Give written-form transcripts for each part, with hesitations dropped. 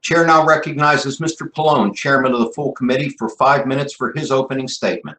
Chair now recognizes Mr. Pallone, Chairman of the full committee, for 5 minutes for his opening statement.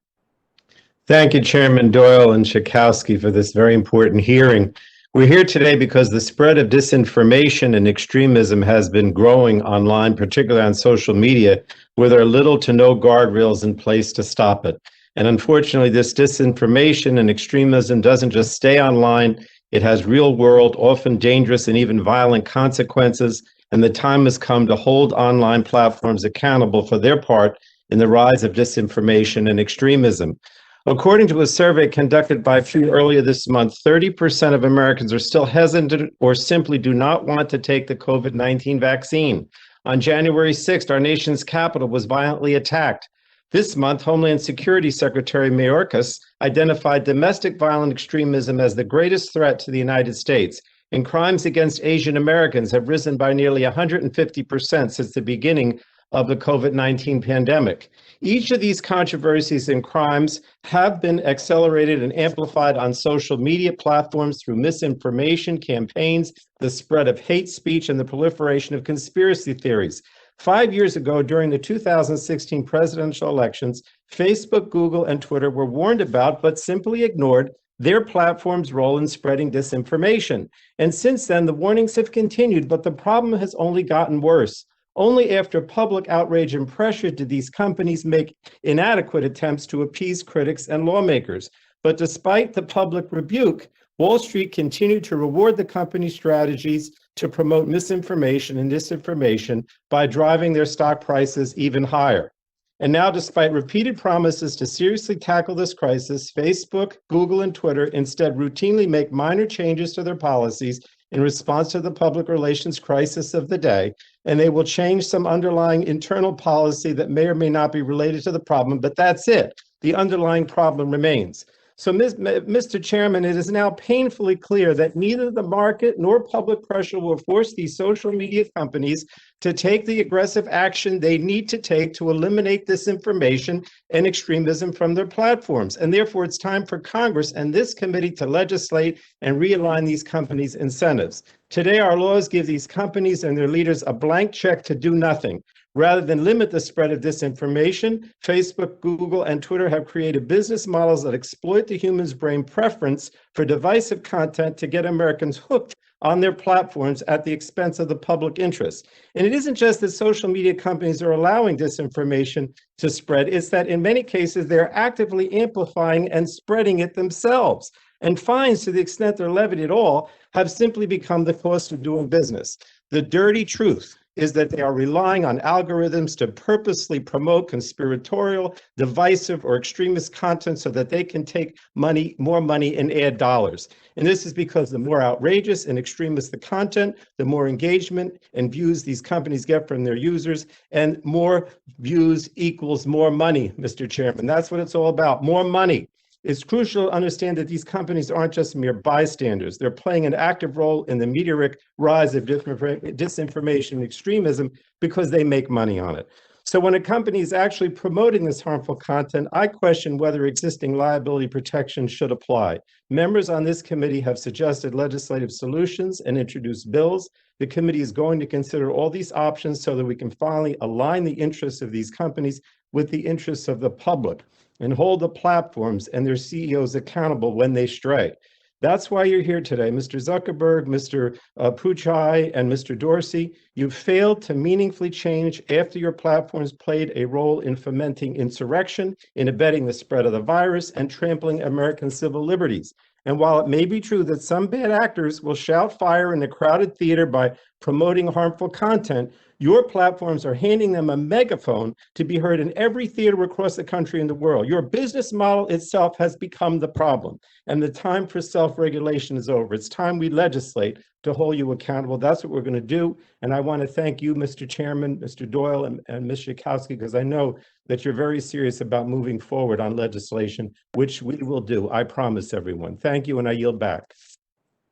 Thank you, Chairman Doyle and Schakowsky, for this very important hearing. We're here today because the spread of disinformation and extremism has been growing online, particularly on social media, where there are little to no guardrails in place to stop it. And unfortunately, this disinformation and extremism doesn't just stay online. It has real world, often dangerous and even violent consequences. And the time has come to hold online platforms accountable for their part in the rise of disinformation and extremism. According to a survey conducted by Pew earlier this month, 30% of Americans are still hesitant or simply do not want to take the COVID-19 vaccine. On January 6th, our nation's capital was violently attacked. This month, Homeland Security Secretary Mayorkas identified domestic violent extremism as the greatest threat to the United States, and crimes against Asian Americans have risen by nearly 150% since the beginning of the COVID-19 pandemic. Each of these controversies and crimes have been accelerated and amplified on social media platforms through misinformation campaigns, the spread of hate speech, and the proliferation of conspiracy theories. 5 years ago, during the 2016 presidential elections, Facebook, Google, and Twitter were warned about but simply ignored their platform's role in spreading disinformation. And since then, the warnings have continued, but the problem has only gotten worse. Only after public outrage and pressure did these companies make inadequate attempts to appease critics and lawmakers. But despite the public rebuke, Wall Street continued to reward the company's strategies to promote misinformation and disinformation by driving their stock prices even higher. And now, despite repeated promises to seriously tackle this crisis, Facebook, Google, and Twitter instead routinely make minor changes to their policies in response to the public relations crisis of the day, and they will change some underlying internal policy that may or may not be related to the problem, but that's it. The underlying problem remains. So, Mr. Chairman, it is now painfully clear that neither the market nor public pressure will force these social media companies to take the aggressive action they need to take to eliminate disinformation and extremism from their platforms. And therefore, it's time for Congress and this committee to legislate and realign these companies' incentives. Today, our laws give these companies and their leaders a blank check to do nothing. Rather than limit the spread of disinformation, Facebook, Google, and Twitter have created business models that exploit the human's brain preference for divisive content to get Americans hooked on their platforms at the expense of the public interest. And it isn't just that social media companies are allowing disinformation to spread, it's that in many cases they're actively amplifying and spreading it themselves. And fines, to the extent they're levied at all, have simply become the cost of doing business. The dirty truth is that they are relying on algorithms to purposely promote conspiratorial, divisive, or extremist content so that they can take more money and add dollars. And this is because the more outrageous and extremist the content, the more engagement and views these companies get from their users, and more views equals more money, Mr. Chairman. That's what it's all about, more money. It's crucial to understand that these companies aren't just mere bystanders. They're playing an active role in the meteoric rise of disinformation and extremism because they make money on it. So when a company is actually promoting this harmful content, I question whether existing liability protections should apply. Members on this committee have suggested legislative solutions and introduced bills. The committee is going to consider all these options so that we can finally align the interests of these companies with the interests of the public and hold the platforms and their CEOs accountable when they stray. That's why you're here today, Mr. Zuckerberg, Mr. Puchai, and Mr. Dorsey. You failed to meaningfully change after your platforms played a role in fomenting insurrection, in abetting the spread of the virus, and trampling American civil liberties. And while it may be true that some bad actors will shout fire in a crowded theater by promoting harmful content, your platforms are handing them a megaphone to be heard in every theater across the country and the world. Your business model itself has become the problem, and the time for self-regulation is over. It's time we legislate to hold you accountable. That's what we're going to do. And I want to thank you, Mr. Chairman, Mr. Doyle, and Ms. Schakowsky, because I know that you're very serious about moving forward on legislation, which we will do. I promise everyone. Thank you, and I yield back.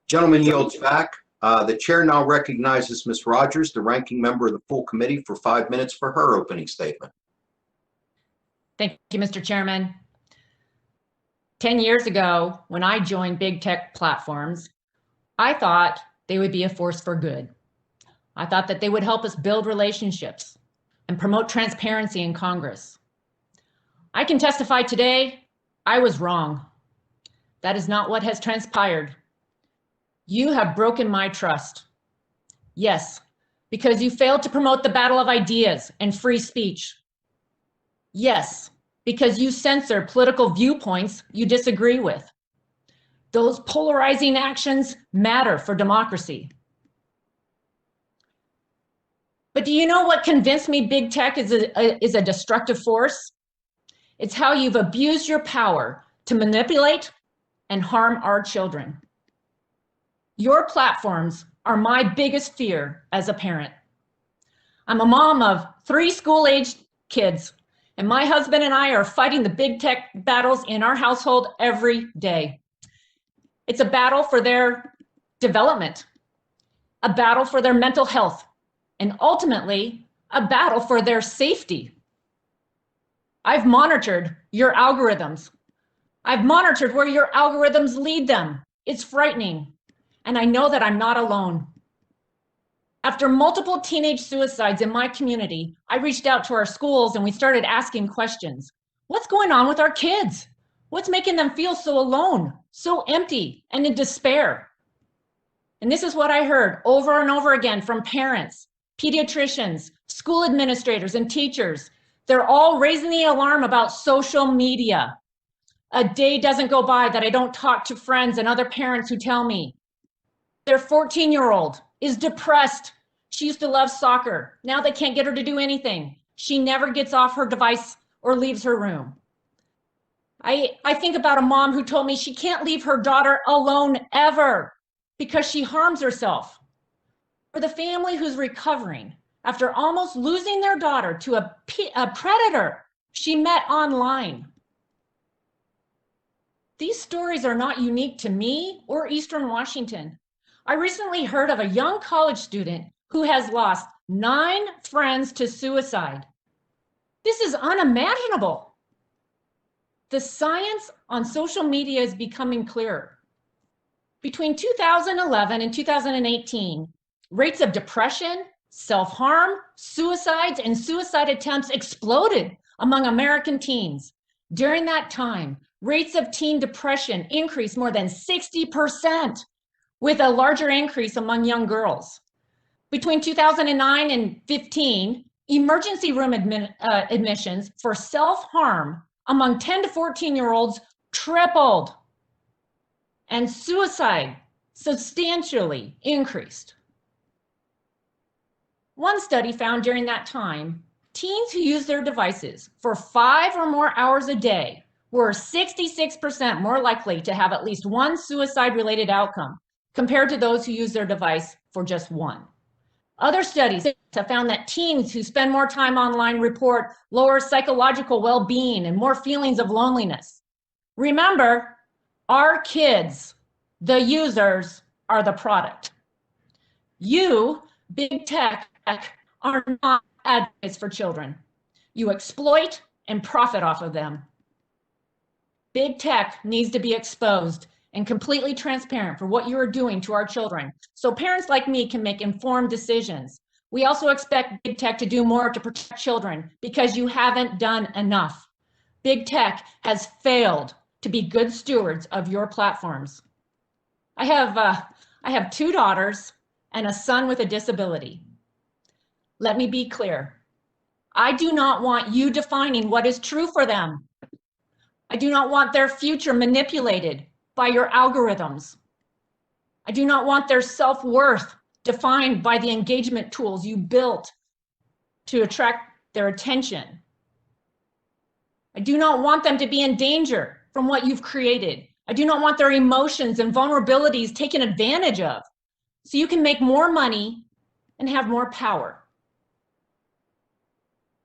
Gentleman yields back. The chair now recognizes Ms. Rogers, the ranking member of the full committee, for 5 minutes for her opening statement. Thank you, Mr. Chairman. 10 years ago, when I joined big tech platforms, I thought they would be a force for good. I thought that they would help us build relationships and promote transparency in Congress. I can testify today, I was wrong. That is not what has transpired. You have broken my trust. Yes, because you failed to promote the battle of ideas and free speech. Yes, because you censor political viewpoints you disagree with. Those polarizing actions matter for democracy. But do you know what convinced me big tech is a destructive force? It's how you've abused your power to manipulate and harm our children. Your platforms are my biggest fear as a parent. I'm a mom of 3 school-aged kids, and my husband and I are fighting the big tech battles in our household every day. It's a battle for their development, a battle for their mental health, and ultimately, a battle for their safety. I've monitored your algorithms. I've monitored where your algorithms lead them. It's frightening. And I know that I'm not alone. After multiple teenage suicides in my community, I reached out to our schools and we started asking questions. What's going on with our kids? What's making them feel so alone, so empty, and in despair? And this is what I heard over and over again from parents, pediatricians, school administrators, and teachers. They're all raising the alarm about social media. A day doesn't go by that I don't talk to friends and other parents who tell me their 14-year-old is depressed. She used to love soccer. Now they can't get her to do anything. She never gets off her device or leaves her room. I think about a mom who told me she can't leave her daughter alone ever because she harms herself. For the family who's recovering after almost losing their daughter to a predator she met online. These stories are not unique to me or Eastern Washington. I recently heard of a young college student who has lost 9 friends to suicide. This is unimaginable. The science on social media is becoming clearer. Between 2011 and 2018, rates of depression, self-harm, suicides, and suicide attempts exploded among American teens. During that time, rates of teen depression increased more than 60%, with a larger increase among young girls. Between 2009 and 15, emergency room admissions for self-harm among 10 to 14-year-olds tripled, and suicide substantially increased. One study found during that time, teens who used their devices for 5 or more hours a day were 66% more likely to have at least one suicide-related outcome compared to those who use their device for just 1. Other studies have found that teens who spend more time online report lower psychological well-being and more feelings of loneliness. Remember, our kids, the users, are the product. You, big tech, are not advocates for children. You exploit and profit off of them. Big tech needs to be exposed and completely transparent for what you are doing to our children, so parents like me can make informed decisions. We also expect big tech to do more to protect children because you haven't done enough. Big tech has failed to be good stewards of your platforms. I have 2 daughters and a son with a disability. Let me be clear. I do not want you defining what is true for them. I do not want their future manipulated by your algorithms. I do not want their self-worth defined by the engagement tools you built to attract their attention. I do not want them to be in danger from what you've created. I do not want their emotions and vulnerabilities taken advantage of so you can make more money and have more power.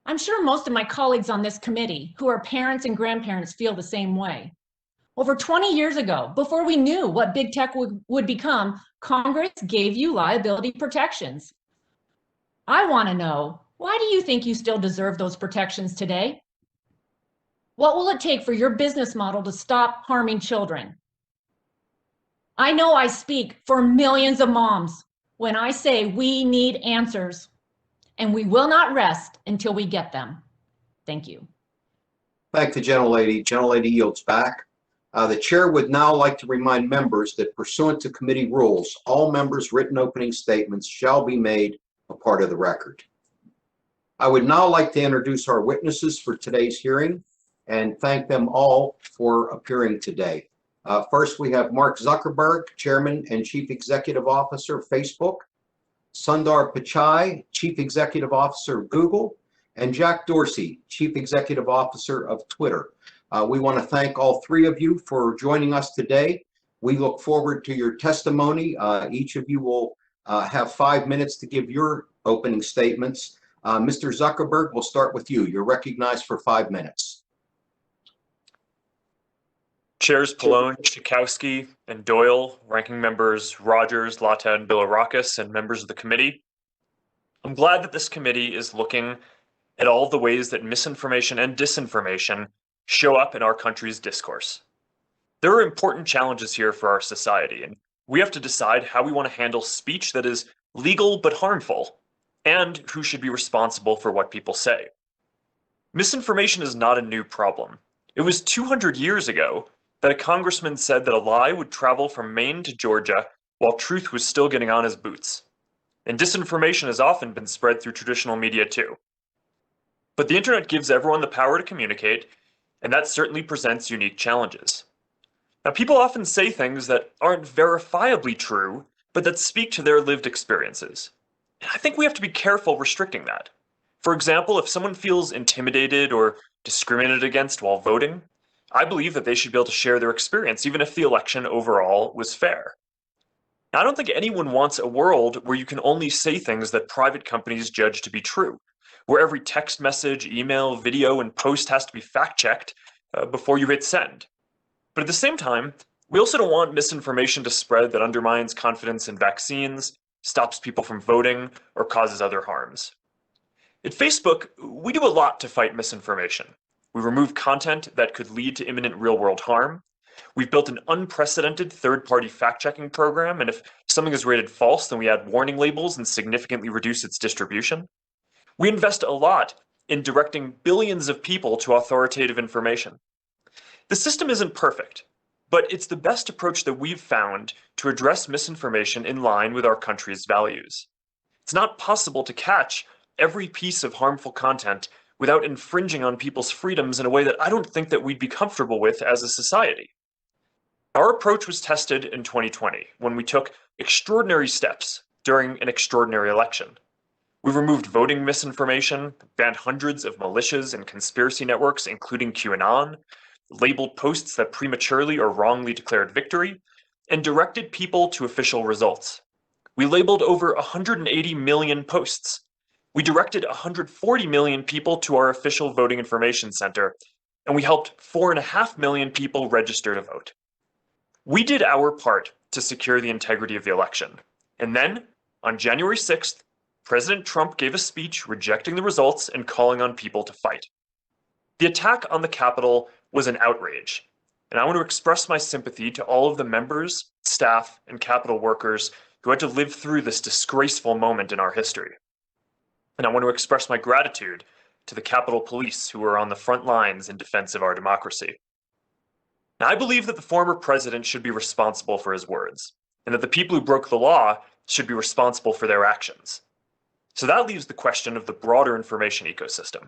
I'm sure most of my colleagues on this committee who are parents and grandparents feel the same way. Over 20 years ago, before we knew what big tech would become, Congress gave you liability protections. I want to know, why do you think you still deserve those protections today? What will it take for your business model to stop harming children? I know I speak for millions of moms when I say we need answers, and we will not rest until we get them. Thank you. Thank the gentlelady. Gentlelady yields back. The chair would now like to remind members that pursuant to committee rules, all members' written opening statements shall be made a part of the record. I would now like to introduce our witnesses for today's hearing and thank them all for appearing today. First, we have Mark Zuckerberg, Chairman and Chief Executive Officer of Facebook, Sundar Pichai, Chief Executive Officer of Google, and Jack Dorsey, Chief Executive Officer of Twitter. We want to thank all three of you for joining us today. We look forward to your testimony. Each of you will have 5 minutes to give your opening statements. Mr. Zuckerberg, we'll start with you. You're recognized for 5 minutes. Chairs Pallone, Schakowsky, and Doyle, ranking members Rogers, Lata, and Bilirakis, and members of the committee. I'm glad that this committee is looking at all the ways that misinformation and disinformation show up in our country's discourse. There are important challenges here for our society, and we have to decide how we want to handle speech that is legal but harmful, and who should be responsible for what people say. Misinformation is not a new problem. It was 200 years ago that a congressman said that a lie would travel from Maine to Georgia while truth was still getting on his boots. And disinformation has often been spread through traditional media too. But the internet gives everyone the power to communicate, and that certainly presents unique challenges. Now, people often say things that aren't verifiably true, but that speak to their lived experiences. And I think we have to be careful restricting that. For example, if someone feels intimidated or discriminated against while voting, I believe that they should be able to share their experience, even if the election overall was fair. Now, I don't think anyone wants a world where you can only say things that private companies judge to be true, where every text message, email, video, and post has to be fact-checked before you hit send. But at the same time, we also don't want misinformation to spread that undermines confidence in vaccines, stops people from voting, or causes other harms. At Facebook, we do a lot to fight misinformation. We remove content that could lead to imminent real-world harm. We've built an unprecedented third-party fact-checking program, and if something is rated false, then we add warning labels and significantly reduce its distribution. We invest a lot in directing billions of people to authoritative information. The system isn't perfect, but it's the best approach that we've found to address misinformation in line with our country's values. It's not possible to catch every piece of harmful content without infringing on people's freedoms in a way that I don't think that we'd be comfortable with as a society. Our approach was tested in 2020 when we took extraordinary steps during an extraordinary election. We removed voting misinformation, banned hundreds of militias and conspiracy networks, including QAnon, labeled posts that prematurely or wrongly declared victory, and directed people to official results. We labeled over 180 million posts. We directed 140 million people to our official voting information center, and we helped 4.5 million people register to vote. We did our part to secure the integrity of the election. And then, on January 6th, President Trump gave a speech rejecting the results and calling on people to fight. The attack on the Capitol was an outrage, and I want to express my sympathy to all of the members, staff, and Capitol workers who had to live through this disgraceful moment in our history. And I want to express my gratitude to the Capitol Police who were on the front lines in defense of our democracy. Now, I believe that the former president should be responsible for his words, and that the people who broke the law should be responsible for their actions. So that leaves the question of the broader information ecosystem.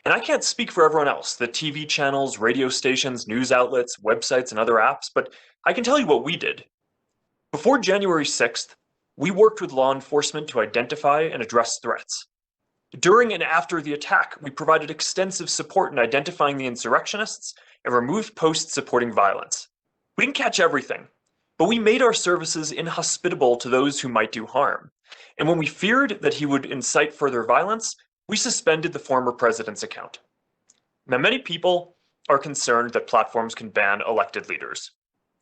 And I can't speak for everyone else, the TV channels, radio stations, news outlets, websites, and other apps, but I can tell you what we did. Before January 6th, we worked with law enforcement to identify and address threats. During and after the attack, we provided extensive support in identifying the insurrectionists and removed posts supporting violence. We didn't catch everything, but we made our services inhospitable to those who might do harm. And when we feared that he would incite further violence, we suspended the former president's account. Now, many people are concerned that platforms can ban elected leaders.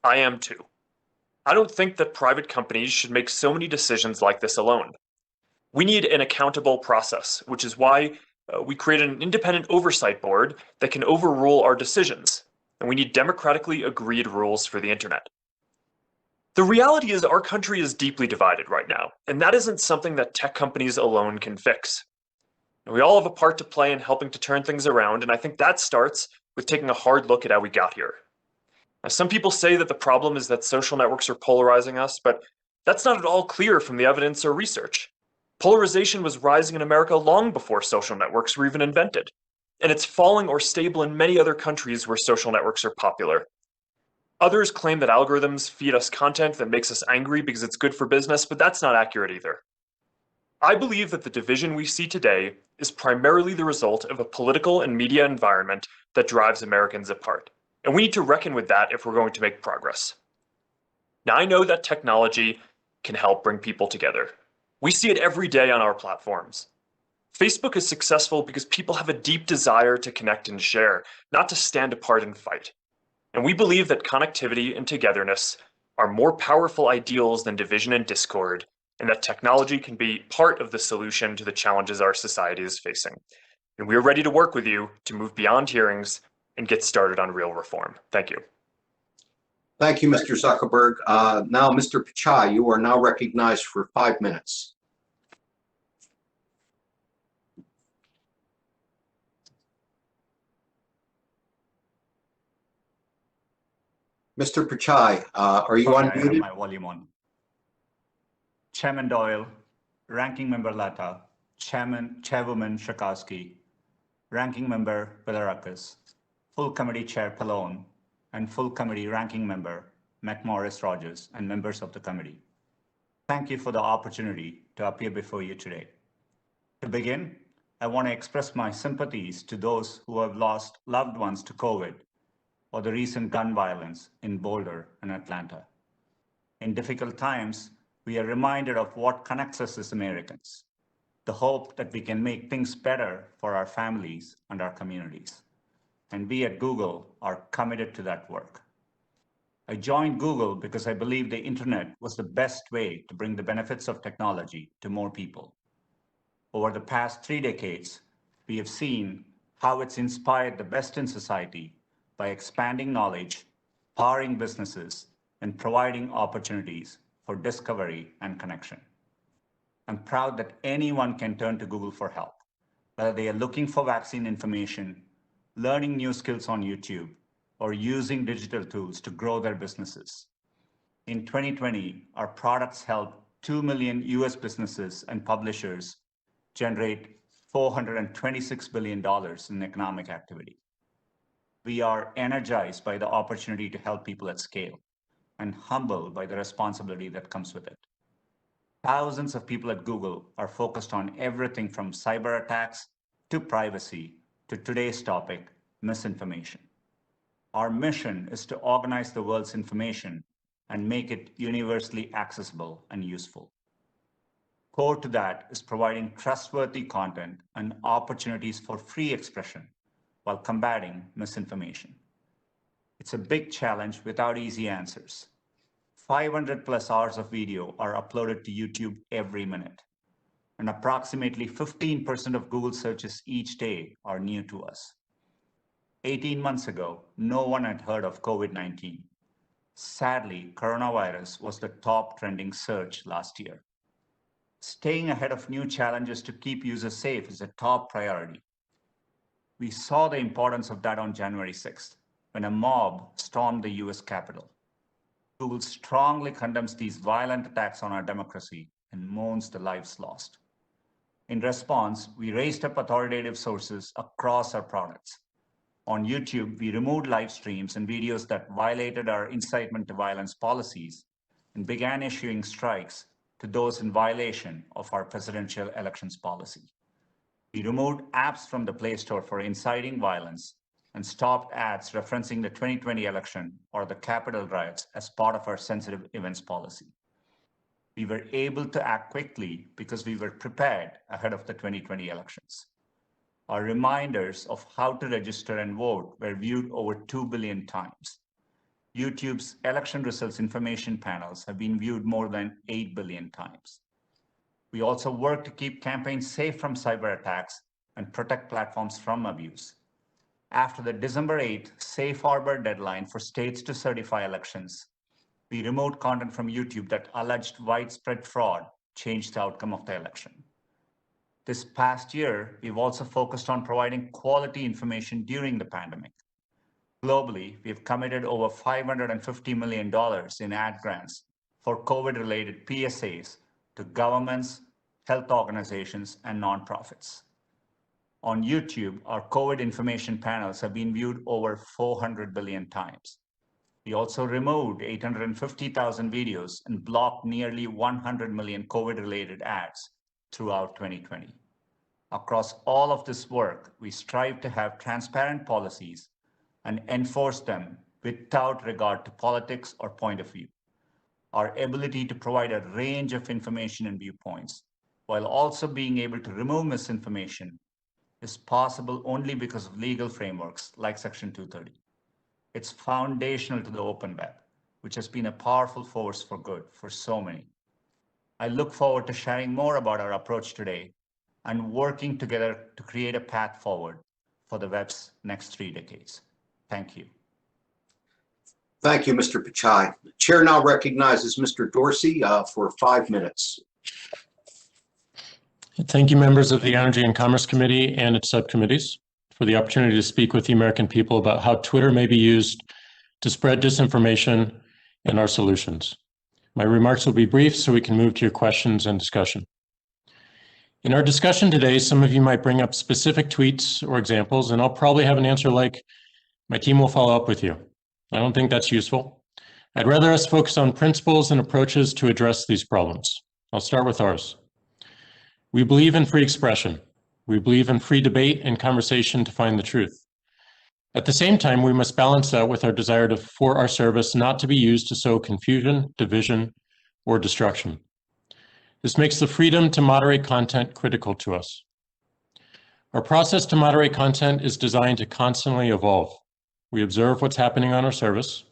I am too. I don't think that private companies should make so many decisions like this alone. We need an accountable process, which is why we created an independent oversight board that can overrule our decisions, and we need democratically agreed rules for the internet. The reality is our country is deeply divided right now, and that isn't something that tech companies alone can fix. We all have a part to play in helping to turn things around, and I think that starts with taking a hard look at how we got here. Now, some people say that the problem is that social networks are polarizing us, but that's not at all clear from the evidence or research. Polarization was rising in America long before social networks were even invented, and it's falling or stable in many other countries where social networks are popular. Others claim that algorithms feed us content that makes us angry because it's good for business, but that's not accurate either. I believe that the division we see today is primarily the result of a political and media environment that drives Americans apart. And we need to reckon with that if we're going to make progress. Now, I know that technology can help bring people together. We see it every day on our platforms. Facebook is successful because people have a deep desire to connect and share, not to stand apart and fight. And we believe that connectivity and togetherness are more powerful ideals than division and discord, and that technology can be part of the solution to the challenges our society is facing. And we are ready to work with you to move beyond hearings and get started on real reform. Thank you. Thank you, Mr. Zuckerberg. Now, Mr. Pichai, you are now recognized for 5 minutes. Mr. Pichai, are you Sorry, I have unmuted? my volume on. Chairman Doyle, Ranking Member Latta, Chairwoman Shakowski, Ranking Member Bilirakis, Full Committee Chair Pallone, and Full Committee Ranking Member McMorris-Rogers, and members of the committee. Thank you for the opportunity to appear before you today. To begin, I want to express my sympathies to those who have lost loved ones to COVID or the recent gun violence in Boulder and Atlanta. In difficult times, we are reminded of what connects us as Americans, the hope that we can make things better for our families and our communities. And we at Google are committed to that work. I joined Google because I believe the internet was the best way to bring the benefits of technology to more people. Over the past 3 decades, we have seen how it's inspired the best in society by expanding knowledge, powering businesses, and providing opportunities for discovery and connection. I'm proud that anyone can turn to Google for help, whether they are looking for vaccine information, learning new skills on YouTube, or using digital tools to grow their businesses. In 2020, our products helped 2 million US businesses and publishers generate $426 billion in economic activity. We are energized by the opportunity to help people at scale and humbled by the responsibility that comes with it. Thousands of people at Google are focused on everything from cyber attacks to privacy to today's topic, misinformation. Our mission is to organize the world's information and make it universally accessible and useful. Core to that is providing trustworthy content and opportunities for free expression while combating misinformation. It's a big challenge without easy answers. 500 plus hours of video are uploaded to YouTube every minute, and approximately 15% of Google searches each day are new to us. 18 months ago, no one had heard of COVID-19. Sadly, coronavirus was the top trending search last year. Staying ahead of new challenges to keep users safe is a top priority. We saw the importance of that on January 6th, when a mob stormed the US Capitol. Google strongly condemns these violent attacks on our democracy and mourns the lives lost. In response, we raised up authoritative sources across our products. On YouTube, we removed live streams and videos that violated our incitement to violence policies and began issuing strikes to those in violation of our presidential elections policy. We removed apps from the Play Store for inciting violence and stopped ads referencing the 2020 election or the Capitol riots as part of our sensitive events policy. We were able to act quickly because we were prepared ahead of the 2020 elections. Our reminders of how to register and vote were viewed over 2 billion times. YouTube's election results information panels have been viewed more than 8 billion times. We also work to keep campaigns safe from cyber attacks and protect platforms from abuse. After the December 8th safe harbor deadline for states to certify elections, we removed content from YouTube that alleged widespread fraud changed the outcome of the election. This past year, we've also focused on providing quality information during the pandemic. Globally, we've committed over $550 million in ad grants for COVID-related PSAs to governments, health organizations, and nonprofits. On YouTube, our COVID information panels have been viewed over 400 billion times. We also removed 850,000 videos and blocked nearly 100 million COVID-related ads throughout 2020. Across all of this work, we strive to have transparent policies and enforce them without regard to politics or point of view. Our ability to provide a range of information and viewpoints, while also being able to remove misinformation, is possible only because of legal frameworks like Section 230. It's foundational to the open web, which has been a powerful force for good for so many. I look forward to sharing more about our approach today and working together to create a path forward for the web's next 3 decades. Thank you. Thank you, Mr. Pichai. The chair now recognizes Mr. Dorsey for 5 minutes. Thank you, members of the Energy and Commerce Committee and its subcommittees, for the opportunity to speak with the American people about how Twitter may be used to spread disinformation and our solutions. My remarks will be brief so we can move to your questions and discussion. In our discussion today, some of you might bring up specific tweets or examples, and I'll probably have an answer like, my team will follow up with you. I don't think that's useful. I'd rather us focus on principles and approaches to address these problems. I'll start with ours. We believe in free expression. We believe in free debate and conversation to find the truth. At the same time, we must balance that with our desire for our service not to be used to sow confusion, division, or destruction. This makes the freedom to moderate content critical to us. Our process to moderate content is designed to constantly evolve. We observe what's happening on our service.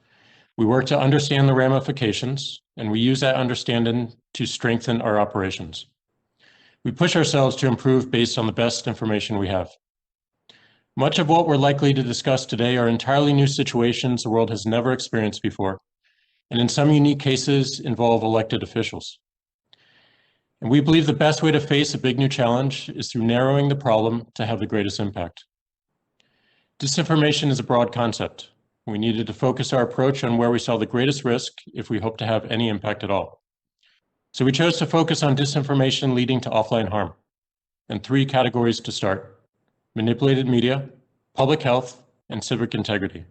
We work to understand the ramifications, and we use that understanding to strengthen our operations. We push ourselves to improve based on the best information we have. Much of what we're likely to discuss today are entirely new situations the world has never experienced before, and in some unique cases involve elected officials. And we believe the best way to face a big new challenge is through narrowing the problem to have the greatest impact. Disinformation is a broad concept. We needed to focus our approach on where we saw the greatest risk if we hope to have any impact at all. So we chose to focus on disinformation leading to offline harm, and 3 categories to start: manipulated media, public health, and civic integrity.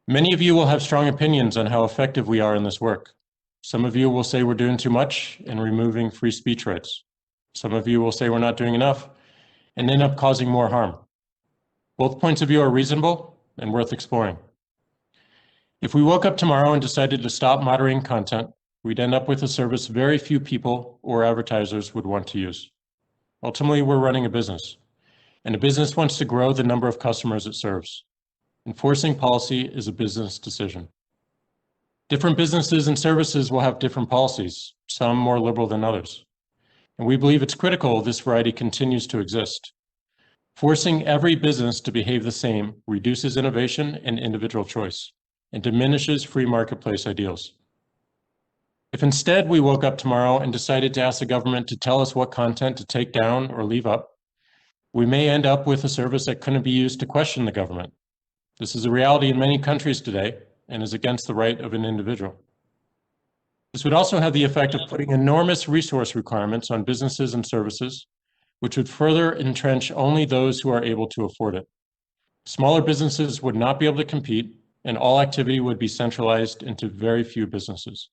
Many of you will have strong opinions on how effective we are in this work. Some of you will say we're doing too much and removing free speech rights. Some of you will say we're not doing enough and end up causing more harm. Both points of view are reasonable and worth exploring. If we woke up tomorrow and decided to stop moderating content, we'd end up with a service very few people or advertisers would want to use. Ultimately, we're running a business, and a business wants to grow the number of customers it serves. Enforcing policy is a business decision. Different businesses and services will have different policies, some more liberal than others. And we believe it's critical this variety continues to exist. Forcing every business to behave the same reduces innovation and individual choice, and diminishes free marketplace ideals. If instead we woke up tomorrow and decided to ask the government to tell us what content to take down or leave up, we may end up with a service that couldn't be used to question the government. This is a reality in many countries today and is against the right of an individual. This would also have the effect of putting enormous resource requirements on businesses and services, which would further entrench only those who are able to afford it. Smaller businesses would not be able to compete, and all activity would be centralized into very few businesses.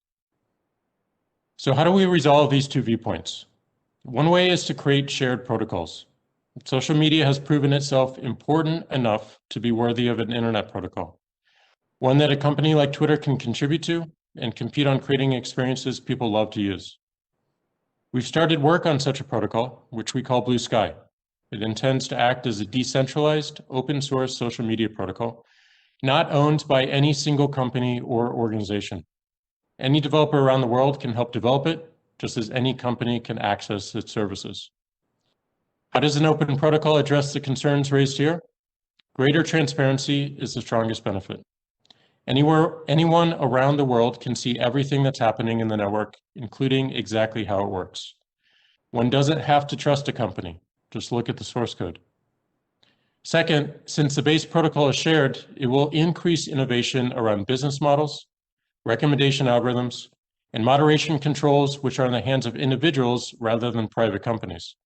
So how do we resolve these 2 viewpoints? One way is to create shared protocols. Social media has proven itself important enough to be worthy of an internet protocol, one that a company like Twitter can contribute to and compete on creating experiences people love to use. We've started work on such a protocol, which we call Blue Sky. It intends to act as a decentralized, open source social media protocol, not owned by any single company or organization. Any developer around the world can help develop it, just as any company can access its services. How does an open protocol address the concerns raised here? Greater transparency is the strongest benefit. Anyone around the world can see everything that's happening in the network, including exactly how it works. One doesn't have to trust a company. Just look at the source code. Second, since the base protocol is shared, it will increase innovation around business models, recommendation algorithms, and moderation controls, which are in the hands of individuals rather than private companies.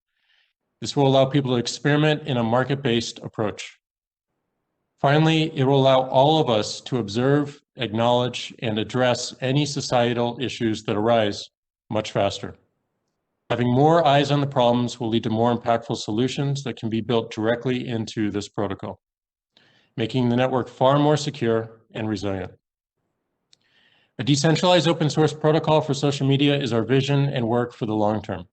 This will allow people to experiment in a market-based approach. Finally, it will allow all of us to observe, acknowledge, and address any societal issues that arise much faster. Having more eyes on the problems will lead to more impactful solutions that can be built directly into this protocol, making the network far more secure and resilient. A decentralized open source protocol for social media is our vision and work for the long term.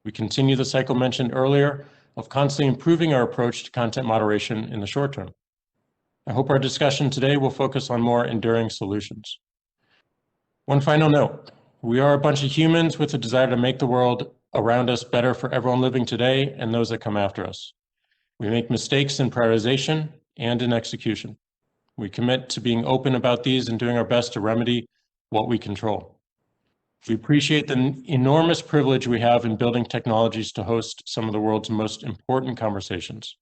We continue the cycle mentioned earlier of constantly improving our approach to content moderation in the short term. I hope our discussion today will focus on more enduring solutions. One final note. We are a bunch of humans with a desire to make the world around us better for everyone living today and those that come after us. We make mistakes in prioritization and in execution. We commit to being open about these and doing our best to remedy what we control. We appreciate the enormous privilege we have in building technologies to host some of the world's most important conversations.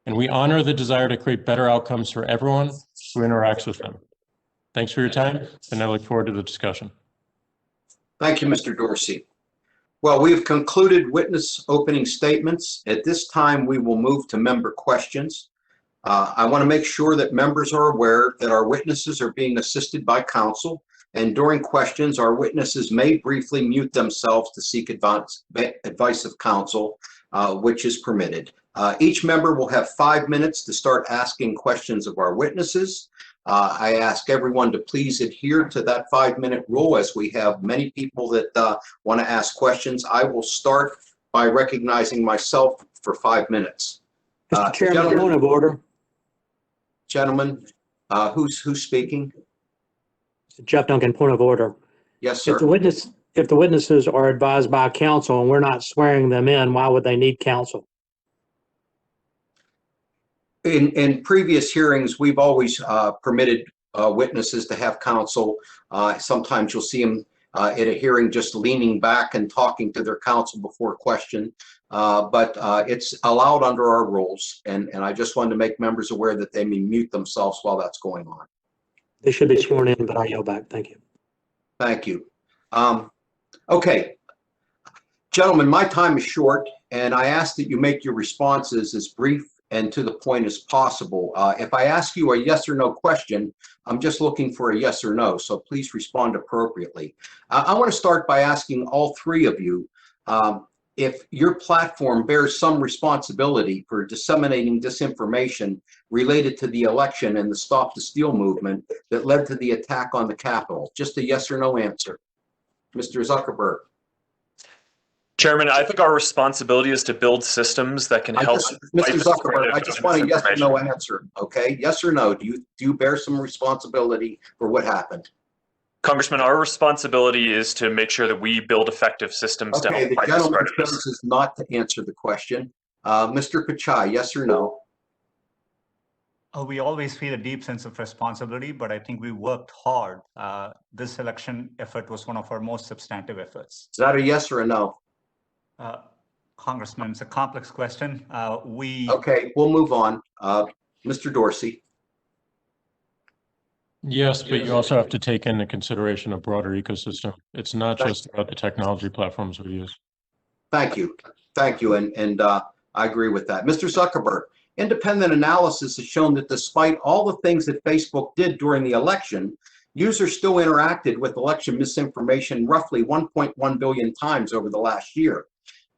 And we honor the desire to create better outcomes for everyone who interacts with them. Thanks for your time, and I look forward to the discussion. Thank you, Mr. Dorsey. Well, we have concluded witness opening statements. At this time, we will move to member questions. I want to make sure that members are aware that our witnesses are being assisted by counsel, and during questions, our witnesses may briefly mute themselves to seek advice of counsel, which is permitted. Each member will have 5 minutes to start asking questions of our witnesses. I ask everyone to please adhere to that 5-minute rule, as we have many people that want to ask questions. I will start by recognizing myself for 5 minutes. Mr. Chairman, point of order. Gentlemen, who's speaking? Jeff Duncan, point of order. Yes, sir. If the witnesses are advised by counsel and we're not swearing them in, why would they need counsel? In previous hearings, we've always permitted witnesses to have counsel. Sometimes you'll see them at a hearing just leaning back and talking to their counsel before a question. But it's allowed under our rules. And I just wanted to make members aware that they may mute themselves while that's going on. They should be sworn in, but I yield back. Thank you. Thank you. Okay. Gentlemen, my time is short, and I ask that you make your responses as brief and to the point as possible. If I ask you a yes or no question, I'm just looking for a yes or no, so please respond appropriately. I want to start by asking all three of you if your platform bears some responsibility for disseminating disinformation related to the election and the Stop the Steal movement that led to the attack on the Capitol. Just a yes or no answer. Mr. Zuckerberg. Chairman, I think our responsibility is to build systems that can help. Mr. Zuckerberg, I just want a yes or no answer, okay? Yes or no, do you bear some responsibility for what happened? Congressman, our responsibility is to make sure that we build effective systems to help fight the spread of this. Is not to answer the question. Mr. Pichai, yes or no? We always feel a deep sense of responsibility, but I think we worked hard. This election effort was one of our most substantive efforts. Is that a yes or a no? Congressman, it's a complex question. Okay, we'll move on. Mr. Dorsey. Yes, but you also have to take into consideration a broader ecosystem. It's not just about the technology platforms we use. Thank you. Thank you. And I agree with that. Mr. Zuckerberg, independent analysis has shown that despite all the things that Facebook did during the election, users still interacted with election misinformation roughly 1.1 billion times over the last year.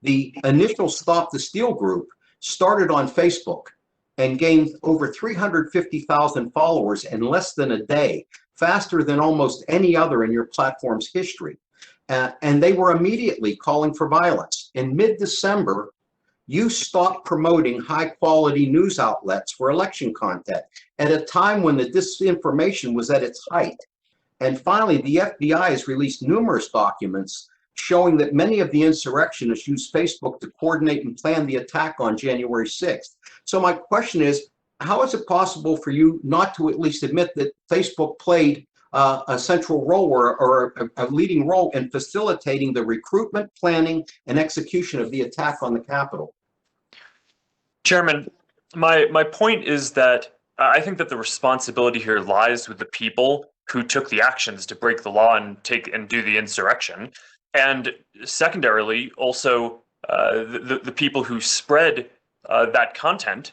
The initial Stop the Steal group started on Facebook and gained over 350,000 followers in less than a day, faster than almost any other in your platform's history. And they were immediately calling for violence. In mid-December, you stopped promoting high-quality news outlets for election content at a time when the disinformation was at its height. And finally, the FBI has released numerous documents showing that many of the insurrectionists used Facebook to coordinate and plan the attack on January 6th. So my question is, how is it possible for you not to at least admit that Facebook played a central role or a leading role in facilitating the recruitment, planning, and execution of the attack on the Capitol? Chairman, my point is that I think that the responsibility here lies with the people who took the actions to break the law and do the insurrection, and secondarily, also the people who spread that content,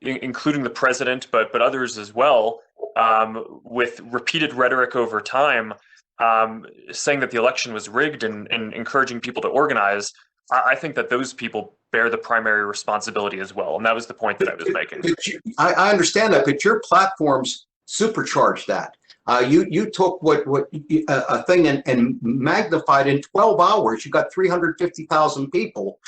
including the president, but others as well, with repeated rhetoric over time, saying that the election was rigged and encouraging people to organize. I think that those people bear the primary responsibility as well, and that was the point that I was making. I understand that, but your platforms supercharged that. You took a thing and magnified in 12 hours. You got 350,000 people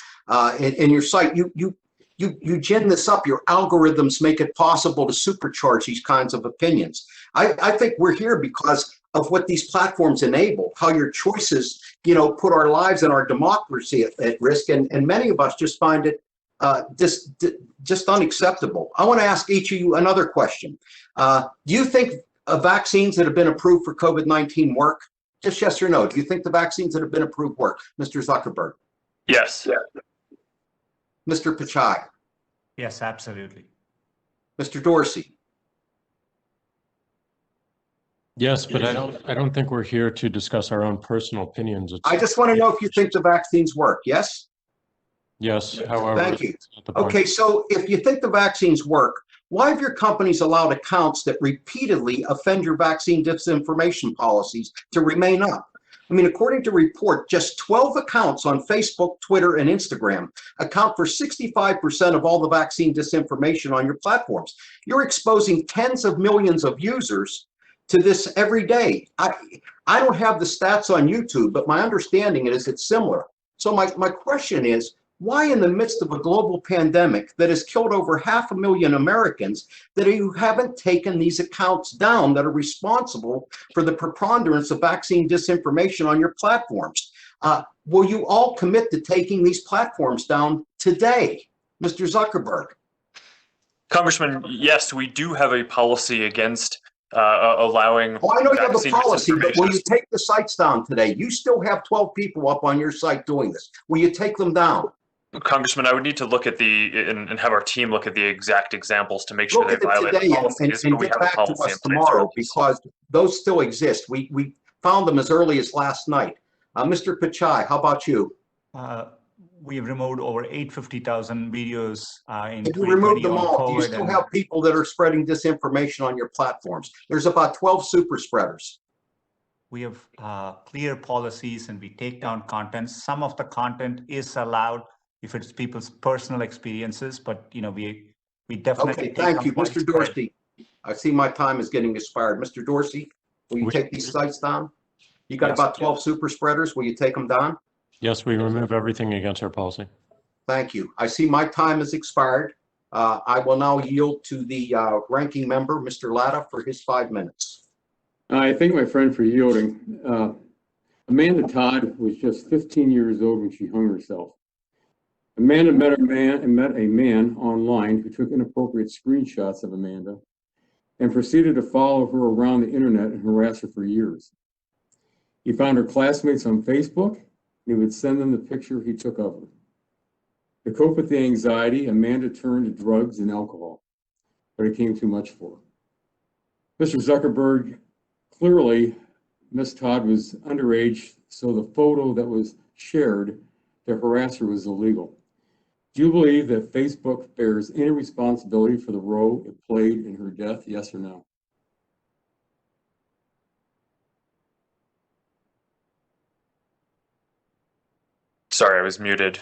in your site. You gin this up. Your algorithms make it possible to supercharge these kinds of opinions. I think we're here because of what these platforms enable, how your choices, put our lives and our democracy at risk. And many of us just find it just unacceptable. I want to ask each of you another question. Do you think vaccines that have been approved for COVID-19 work? Just yes or no. Do you think the vaccines that have been approved work? Mr. Zuckerberg. Yes. Mr. Pichai. Yes, absolutely. Mr. Dorsey. Yes, but I don't think we're here to discuss our own personal opinions. I just want to know if you think the vaccines work. Yes? Yes, however. Thank you. Okay, so if you think the vaccines work, why have your companies allowed accounts that repeatedly offend your vaccine disinformation policies to remain up? I mean, according to report, just 12 accounts on Facebook, Twitter, and Instagram account for 65% of all the vaccine disinformation on your platforms. You're exposing tens of millions of users to this every day. I don't have the stats on YouTube, but my understanding is it's similar. So my question is, why in the midst of a global pandemic that has killed over 500,000 Americans, that you haven't taken these accounts down that are responsible for the preponderance of vaccine disinformation on your platforms? Will you all commit to taking these platforms down today? Mr. Zuckerberg. Congressman, yes, we do have a policy against allowing. Oh, I know you have a policy, but will disinformation. you take the sites down today? You still have 12 people up on your site doing this. Will you take them down? Congressman, I would need to look at and have our team look at the exact examples to make sure Look they at it violate today the policies, and but we get have a back to policy us in place tomorrow, for this. because those still exist. We found them as early as last night. Mr. Pichai, how about you? We have removed over 850,000 videos in If you remove 2020 them on all, do you COVID. still And have people that are spreading disinformation on your platforms? There's about 12 super spreaders. we have clear policies and we take down content. Some of the content is allowed if it's people's personal experiences, but we definitely Okay, thank you. Mr. widespread. Dorsey, I see my time is getting expired. Mr. Dorsey, will you take these sites down? You got Yes. about 12 super spreaders. Will you take them down? Yes, we remove everything against our policy. Thank you. I see my time has expired. I will now yield to the ranking member, Mr. Latta, for his 5 minutes. I thank my friend for yielding. Amanda Todd was just 15 years old when she hung herself. Amanda met a man online who took inappropriate screenshots of Amanda and proceeded to follow her around the internet and harass her for years. He found her classmates on Facebook, and he would send them the picture he took of her. To cope with the anxiety, Amanda turned to drugs and alcohol, but it became too much for her. Mr. Zuckerberg, clearly, Ms. Todd was underage, so the photo that was shared to harass her was illegal. Do you believe that Facebook bears any responsibility for the role it played in her death, yes or no? Sorry, I was muted.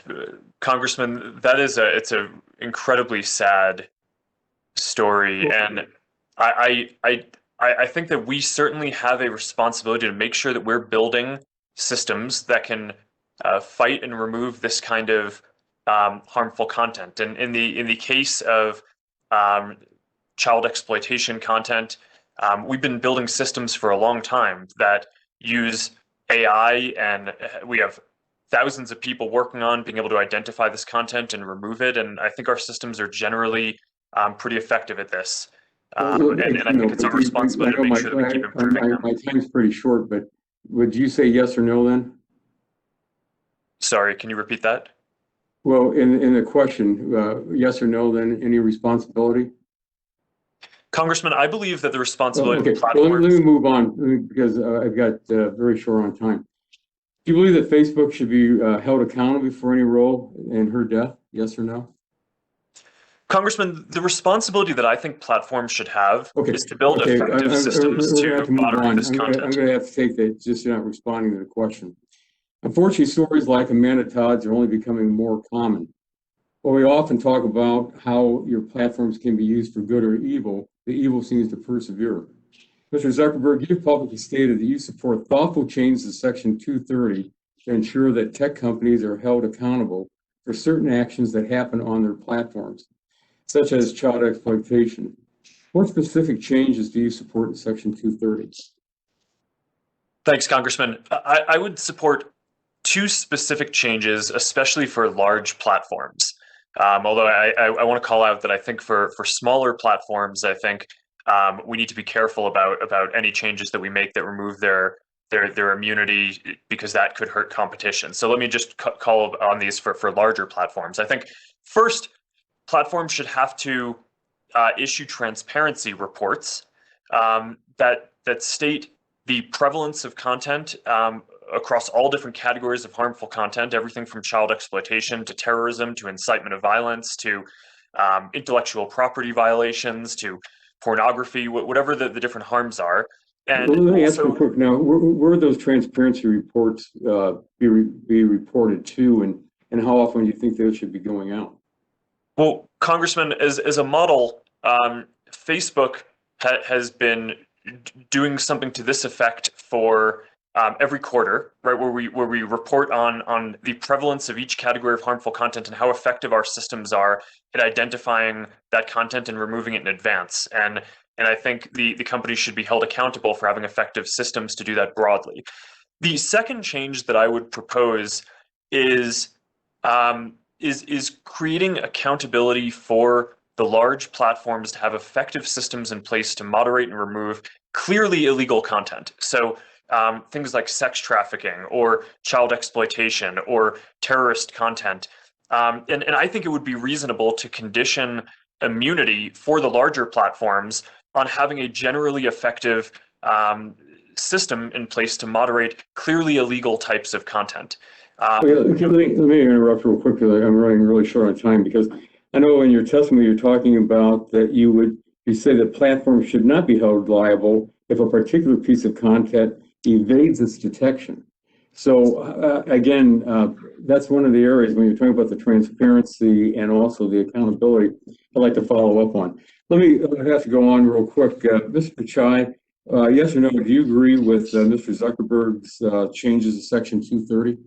Congressman, it's a incredibly sad story, and I think that we certainly have a responsibility to make sure that we're building systems that can fight and remove this kind of harmful content. And in the case of child exploitation content, we've been building systems for a long time that use AI, and we have thousands of people working on being able to identify this content and remove it. And I think our systems are generally pretty effective at this. Well, And I think it's our responsibility to make sure that we keep improving them. My time's pretty short, but would you say yes or no then? Sorry, can you repeat that? Well, in the question, yes or no, then any responsibility? Congressman, I believe that the responsibility Okay, of platforms. well, let me move on because I've got very short on time. Do you believe that Facebook should be held accountable for any role in her death? Yes or no? Congressman, the responsibility that I think platforms should have Okay, is to build effective systems we're gonna have to move moderate on. this I'm content. gonna have to take that, just you're not responding to the question. Unfortunately, stories like Amanda Todd's are only becoming more common. While we often talk about how your platforms can be used for good or evil, the evil seems to persevere. Mr. Zuckerberg, you've publicly stated that you support thoughtful changes to Section 230 to ensure that tech companies are held accountable for certain actions that happen on their platforms, such as child exploitation. What specific changes do you support in Section 230? Thanks, Congressman. I would support two specific changes, especially for large platforms. Although I want to call out that I think for smaller platforms, I think we need to be careful about any changes that we make that remove their immunity, because that could hurt competition. So let me just call on these for larger platforms. I think first, platforms should have to issue transparency reports that state the prevalence of content across all different categories of harmful content, everything from child exploitation to terrorism to incitement of violence to intellectual property violations to pornography, whatever the different harms are. And well, let me ask you also, quick now, where those transparency reports be reported to, and how often do you think those should be going out? well, Congressman, as a model, Facebook has been doing something to this effect for every quarter, right, where we report on the prevalence of each category of harmful content and how effective our systems are at identifying that content and removing it in advance. And I think the companies should be held accountable for having effective systems to do that broadly. The second change that I would propose is creating accountability for the large platforms to have effective systems in place to moderate and remove clearly illegal content. So things like sex trafficking or child exploitation or terrorist content. And I think it would be reasonable to condition immunity for the larger platforms on having a generally effective system in place to moderate clearly illegal types of content. Let me interrupt real quickly. I'm running really short on time because I know in your testimony you're talking about that you say that platforms should not be held liable if a particular piece of content evades its detection. So again, that's one of the areas when you're talking about the transparency and also the accountability I'd like to follow up on. I have to go on real quick. Mr. Chai, yes or no, do you agree with Mr. Zuckerberg's changes to Section 230?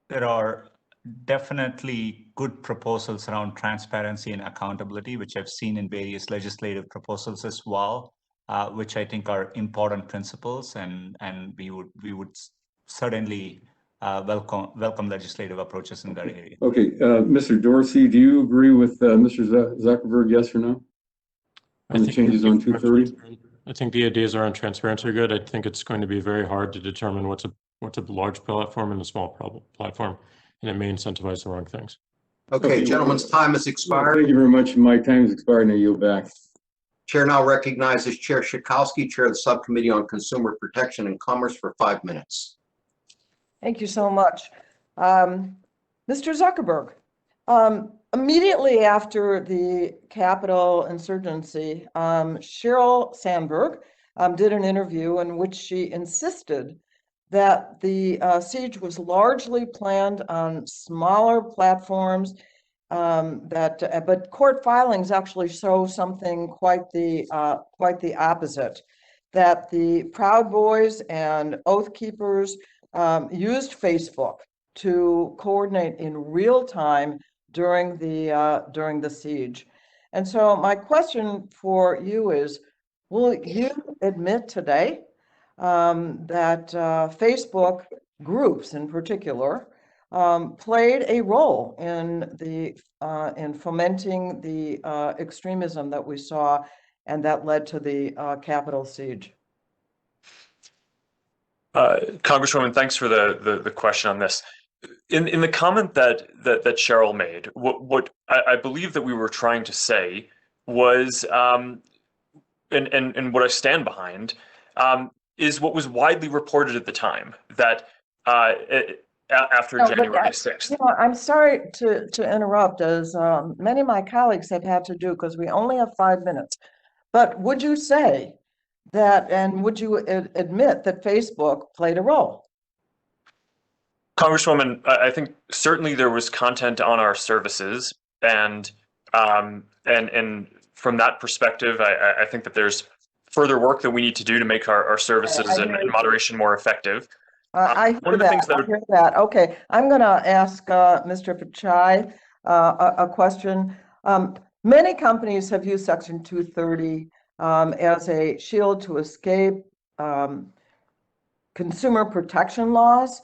There are definitely good proposals around transparency and accountability, which I've seen in various legislative proposals as well, which I think are important principles, and we would certainly welcome legislative approaches in that area. Okay, Mr. Dorsey, do you agree with Mr. Zuckerberg, yes or no? On the changes on 230? I think the ideas around transparency are good. I think it's going to be very hard to determine what's a large platform and a small platform, and it may incentivize the wrong things. Okay, gentlemen's time has expired. Thank you very much. My time has expired, and I yield back. Chair now recognizes Chair Schakowsky, Chair of the Subcommittee on Consumer Protection and Commerce, for 5 minutes. Thank you so much. Mr. Zuckerberg, immediately after the Capitol insurgency, Sheryl Sandberg did an interview in which she insisted that the siege was largely planned on smaller platforms, but court filings actually show something quite the opposite, that the Proud Boys and Oath Keepers used Facebook to coordinate in real time during the siege. And so my question for you is, will you admit today that Facebook groups in particular played a role in fomenting the extremism that we saw and that led to the Capitol siege? Congresswoman, thanks for the question on this. In the comment that Cheryl made, what I believe that we were trying to say was, and what I stand behind, is what was widely reported at the time, that after January 6th. You know, I'm sorry to interrupt, as many of my colleagues have had to do, because we only have 5 minutes. But would you say that, and would you admit that Facebook played a role? Congresswoman, I think certainly there was content on our services, and from that perspective, I think that there's further work that we need to do to make our services and moderation more effective. I hear that. Okay, I'm going to ask Mr. Pichai a question. Many companies have used Section 230 as a shield to escape consumer protection laws.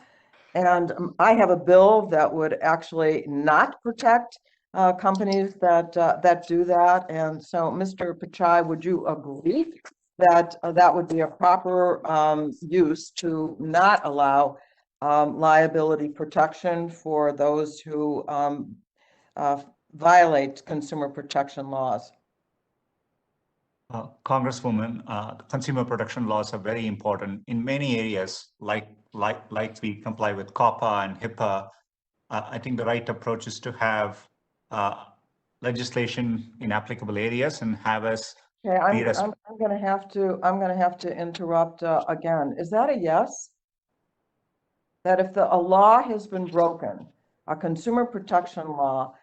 And I have a bill that would actually not protect companies that do that. And so, Mr. Pichai, would you agree that that would be a proper use to not allow liability protection for those who violate consumer protection laws? Congresswoman, consumer protection laws are very important in many areas, like we comply with COPPA and HIPAA. I think the right approach is to have legislation in applicable areas and have us. Okay, I'm going to have to interrupt again. Is that a yes? That if a law has been broken, a consumer protection law,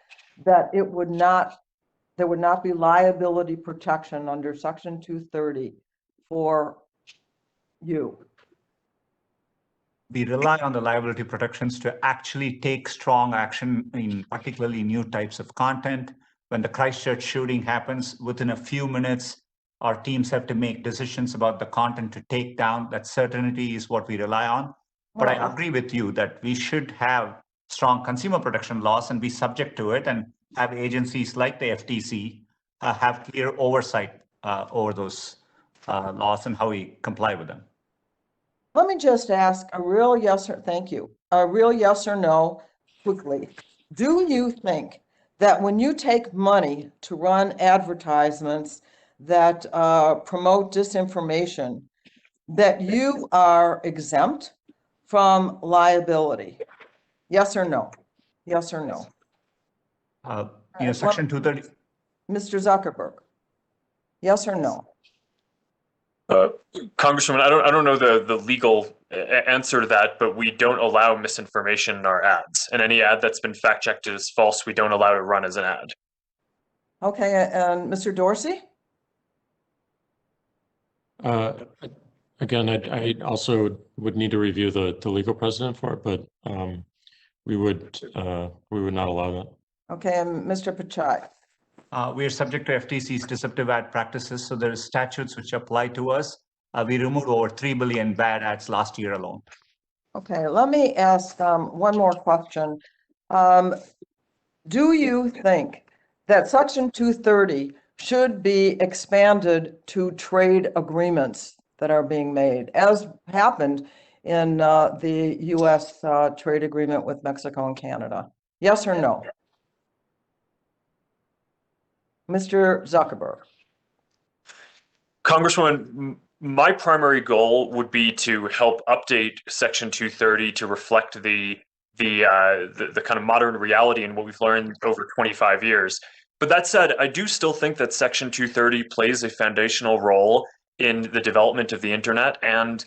that there would not be liability protection under Section 230 for you? We rely on the liability protections to actually take strong action in particularly new types of content. When the Christchurch shooting happens, within a few minutes, our teams have to make decisions about the content to take down. That certainty is what we rely on. But I agree with you that we should have strong consumer protection laws and be subject to it, and have agencies like the FTC have clear oversight over those laws and how we comply with them. Let me just ask a real yes or thank you, a real yes or no quickly. Do you think that when you take money to run advertisements that promote disinformation, that you are exempt from liability? Yes or no? Yes or no? Section 230. Mr. Zuckerberg, yes or no? Congresswoman, I don't know the legal answer to that, but we don't allow misinformation in our ads. And any ad that's been fact-checked as false, we don't allow to run as an ad. Okay, and Mr. Dorsey? Again, I also would need to review the legal precedent for it, but we would not allow that. Okay, and Mr. Pichai? We are subject to FTC's deceptive ad practices, so there are statutes which apply to us. We removed over 3 billion bad ads last year alone. Okay, let me ask one more question. Do you think that Section 230 should be expanded to trade agreements that are being made, as happened in the U.S. trade agreement with Mexico and Canada? Yes or no? Mr. Zuckerberg? Congresswoman, my primary goal would be to help update Section 230 to reflect the kind of modern reality and what we've learned over 25 years. But that said, I do still think that Section 230 plays a foundational role in the development of the internet and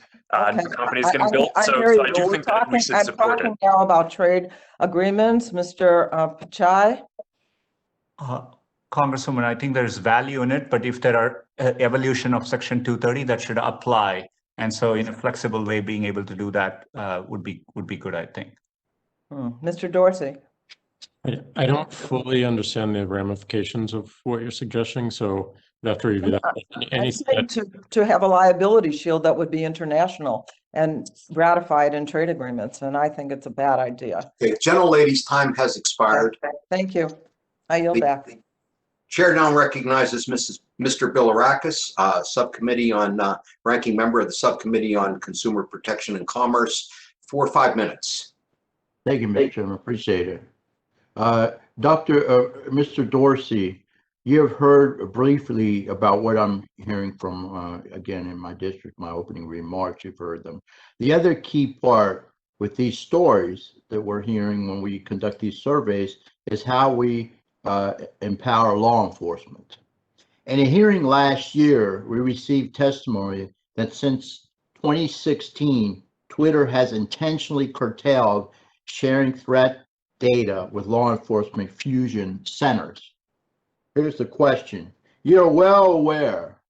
new companies getting built. So I do think that we should support it. I'm talking now about trade agreements. Mr. Pichai? Congresswoman, I think there's value in it, but if there are evolution of Section 230, that should apply. And so in a flexible way, being able to do that would be good, I think. Mr. Dorsey? I don't fully understand the ramifications of what you're suggesting, so we have to review that. To have a liability shield that would be international. and ratified in trade agreements, and I think it's a bad idea. Okay, gentlelady's time has expired. Thank you. I yield back. The chair now recognizes Mr. Bilirakis, subcommittee on, ranking member of the Subcommittee on Consumer Protection and Commerce, for 5 minutes. Thank you, Mr. Chairman. Appreciate it. Mr. Dorsey, you have heard briefly about what I'm hearing from, again, in my district, my opening remarks, you've heard them. The other key part with these stories that we're hearing when we conduct these surveys is how we empower law enforcement. In a hearing last year, we received testimony that since 2016, Twitter has intentionally curtailed sharing threat data with law enforcement fusion centers. Here's the question. You're well aware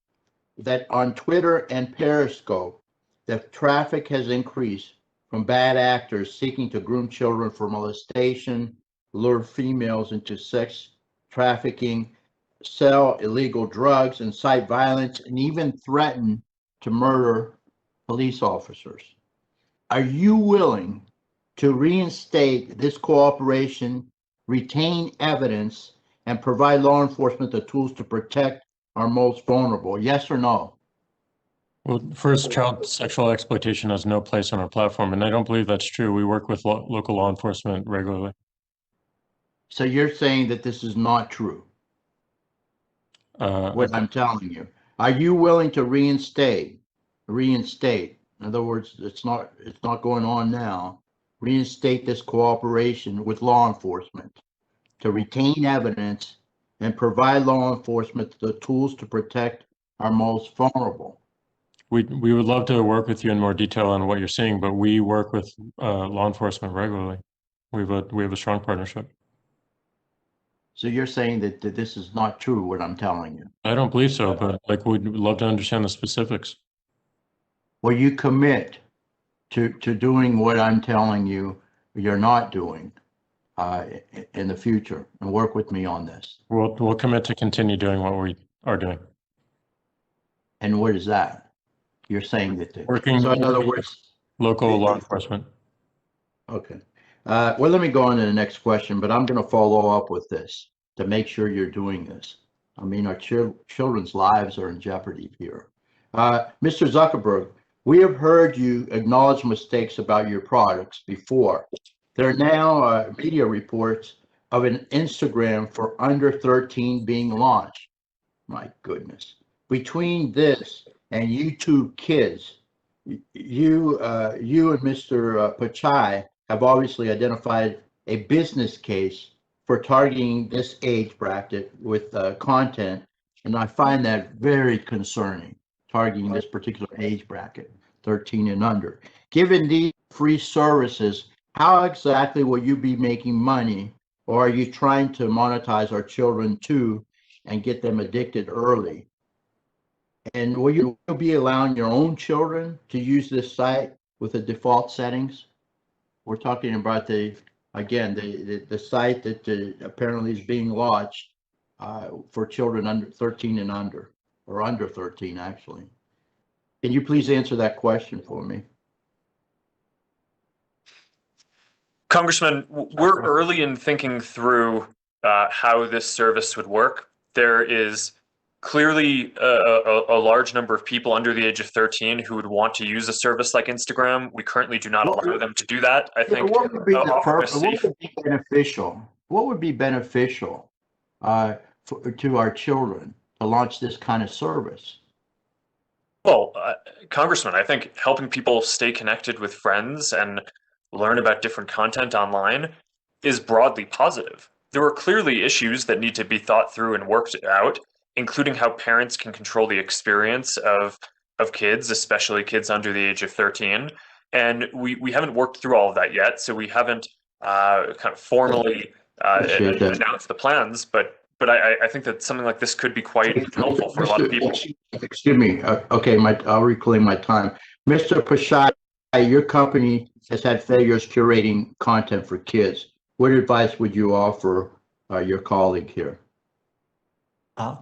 that on Twitter and Periscope, the traffic has increased from bad actors seeking to groom children for molestation, lure females into sex trafficking, sell illegal drugs, incite violence, and even threaten to murder police officers. Are you willing to reinstate this cooperation, retain evidence, and provide law enforcement the tools to protect our most vulnerable? Yes or no? Well, first, child sexual exploitation has no place on our platform, and I don't believe that's true. We work with local law enforcement regularly. So you're saying that this is not true? What I'm telling you. Are you willing to reinstate? In other words, it's not going on now. Reinstate this cooperation with law enforcement to retain evidence and provide law enforcement the tools to protect our most vulnerable. We would love to work with you in more detail on what you're seeing, but we work with law enforcement regularly. We have a strong partnership. So you're saying that this is not true, what I'm telling you? I don't believe so, but we'd love to understand the specifics. Will you commit to doing what I'm telling you you're not doing in the future, and work with me on this? We'll commit to continue doing what we are doing. And what is that? You're saying that Working so in other words, local law enforcement. Okay. Well, let me go on to the next question, but I'm going to follow up with this to make sure you're doing this. I mean, our children's lives are in jeopardy here. Mr. Zuckerberg, we have heard you acknowledge mistakes about your products before. There are now media reports of an Instagram for under 13 being launched. My goodness. Between this and YouTube Kids, you and Mr. Pichai have obviously identified a business case for targeting this age bracket with content, and I find that very concerning, targeting this particular age bracket, 13 and under. Given these free services, how exactly will you be making money, or are you trying to monetize our children too and get them addicted early? And will you be allowing your own children to use this site with the default settings? We're talking about the site that apparently is being launched for children under 13 and under, or under 13 actually. Can you please answer that question for me? Congressman, we're early in thinking through how this service would work. There is clearly a large number of people under the age of 13 who would want to use a service like Instagram. We currently do not allow them to do that. I think what would be beneficial? What would be beneficial to our children to launch this kind of service? Well, Congressman, I think helping people stay connected with friends and learn about different content online is broadly positive. There are clearly issues that need to be thought through and worked out, including how parents can control the experience of kids, especially kids under the age of 13. And we haven't worked through all of that yet, so we haven't kind of formally announced the plans, but I think that something like this could be quite helpful for a lot of people. Excuse me. Okay, I'll reclaim my time. Mr. Pichai, your company has had failures curating content for kids. What advice would you offer your colleague here?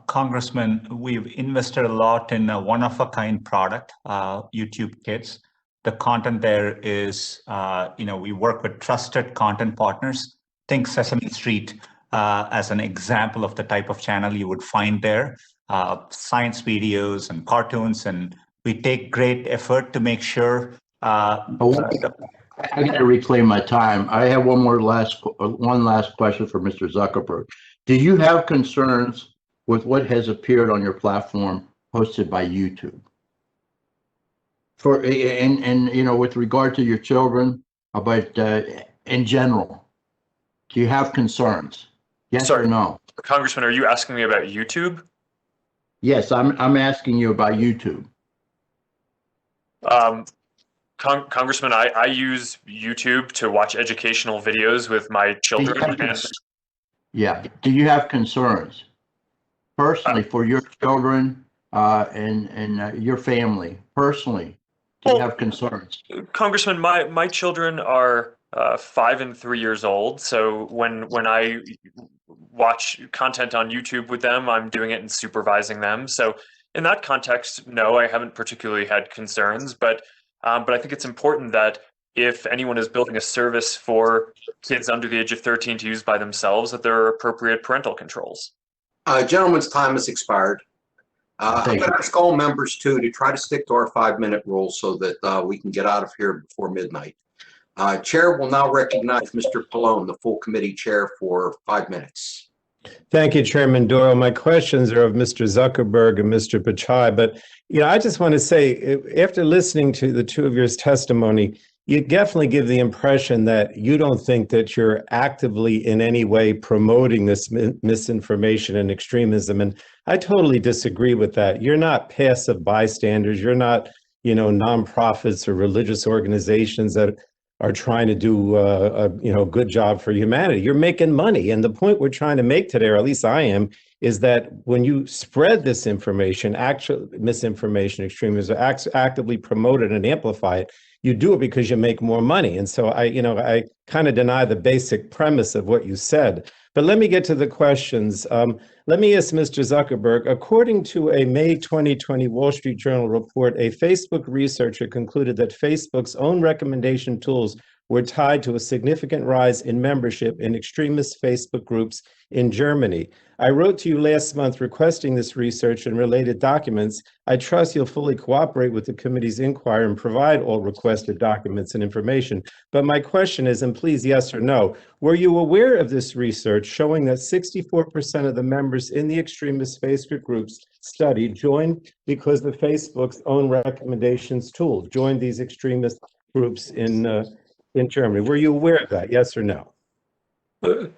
Congressman, we've invested a lot in a one-of-a-kind product, YouTube Kids. The content there is, we work with trusted content partners. Think Sesame Street as an example of the type of channel you would find there. Science videos and cartoons, and we take great effort to make sure. I got to reclaim my time. I have one last question for Mr. Zuckerberg. Do you have concerns with what has appeared on your platform hosted by YouTube? With regard to your children, but in general, do you have concerns? Yes or no? Congressman, are you asking me about YouTube? Yes, I'm asking you about YouTube. Congressman, I use YouTube to watch educational videos with my children. Do you have concerns personally for your children and your family personally? Do you have concerns? Congressman, my children are 5 and 3 years old. So when I watch content on YouTube with them, I'm doing it and supervising them. So in that context, no, I haven't particularly had concerns, but I think it's important that if anyone is building a service for kids under the age of 13 to use by themselves, that there are appropriate parental controls. Gentleman's time has expired. I'm going to ask all members too to try to stick to our 5-minute rule so that we can get out of here before midnight. Chair will now recognize Mr. Pallone, the full committee chair, for 5 minutes. Thank you, Chairman Doyle. My questions are of Mr. Zuckerberg and Mr. Pichai, but I just want to say, after listening to the two of your testimony, you definitely give the impression that you don't think that you're actively in any way promoting this misinformation and extremism, and I totally disagree with that. You're not passive bystanders. You're not, nonprofits or religious organizations that are trying to do a good job for humanity. You're making money. And the point we're trying to make today, or at least I am, is that when you spread this information, actual misinformation, extremism, actively promote it and amplify it, you do it because you make more money. And so I kind of deny the basic premise of what you said. But let me get to the questions. Let me ask Mr. Zuckerberg, according to a May 2020 Wall Street Journal report, a Facebook researcher concluded that Facebook's own recommendation tools were tied to a significant rise in membership in extremist Facebook groups in Germany. I wrote to you last month requesting this research and related documents. I trust you'll fully cooperate with the committee's inquiry and provide all requested documents and information. But my question is, and please yes or no, were you aware of this research showing that 64% of the members in the extremist Facebook groups studied joined because of Facebook's own recommendations tool, joined these extremist groups in Germany? Were you aware of that, yes or no?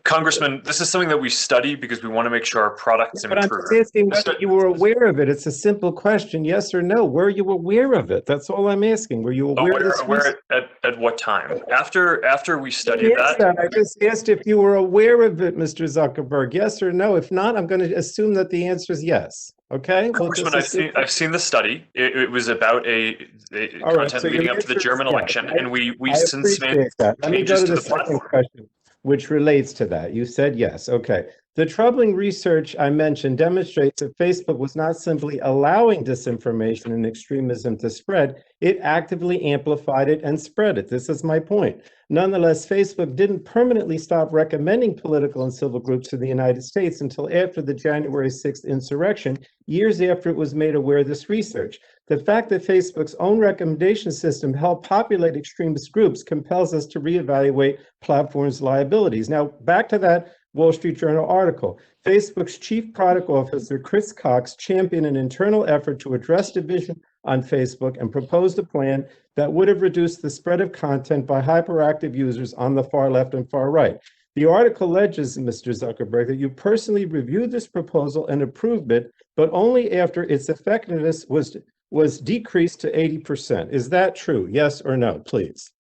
Congressman, this is something that we study because we want to make sure our products improve. But I'm just asking whether you were aware of it. It's a simple question, yes or no. Were you aware of it? That's all I'm asking. Were you aware of this? Aware at what time? After we studied that? I just asked if you were aware of it, Mr. Zuckerberg, yes or no. If not, I'm going to assume that the answer is yes. Okay. Congressman, I've seen the study. It was about content leading up to the German election, and we since made changes to the platform. Question, which relates to that. You said yes. Okay. The troubling research I mentioned demonstrates that Facebook was not simply allowing disinformation and extremism to spread, it actively amplified it and spread it. This is my point. Nonetheless, Facebook didn't permanently stop recommending political and civil groups to the United States until after the January 6th insurrection, years after it was made aware of this research. The fact that Facebook's own recommendation system helped populate extremist groups compels us to reevaluate platforms' liabilities. Now, back to that Wall Street Journal article. Facebook's chief product officer, Chris Cox, championed an internal effort to address division on Facebook and proposed a plan that would have reduced the spread of content by hyperactive users on the far left and far right. The article alleges, Mr. Zuckerberg, that you personally reviewed this proposal and approved it, but only after its effectiveness was decreased to 80%. Is that true? Yes or no, please?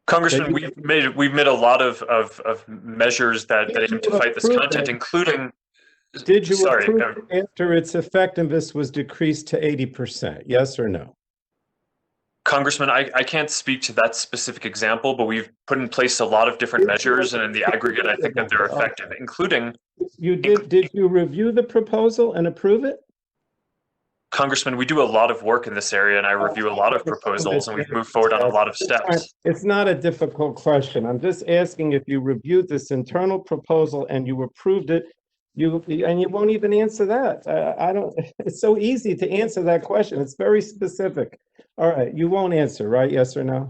Congressman, we've made a lot of measures that aim to fight this content, including. Did you approve after its effectiveness was decreased to 80%? Yes or no? Congressman, I can't speak to that specific example, but we've put in place a lot of different measures, and in the aggregate, I think that they're effective, including. Did you review the proposal and approve it? Congressman, we do a lot of work in this area, and I review a lot of proposals, and we've moved forward on a lot of steps. It's not a difficult question. I'm just asking if you reviewed this internal proposal and you approved it, and you won't even answer that. I don't, it's so easy to answer that question. It's very specific. All right, you won't answer, right? Yes or no?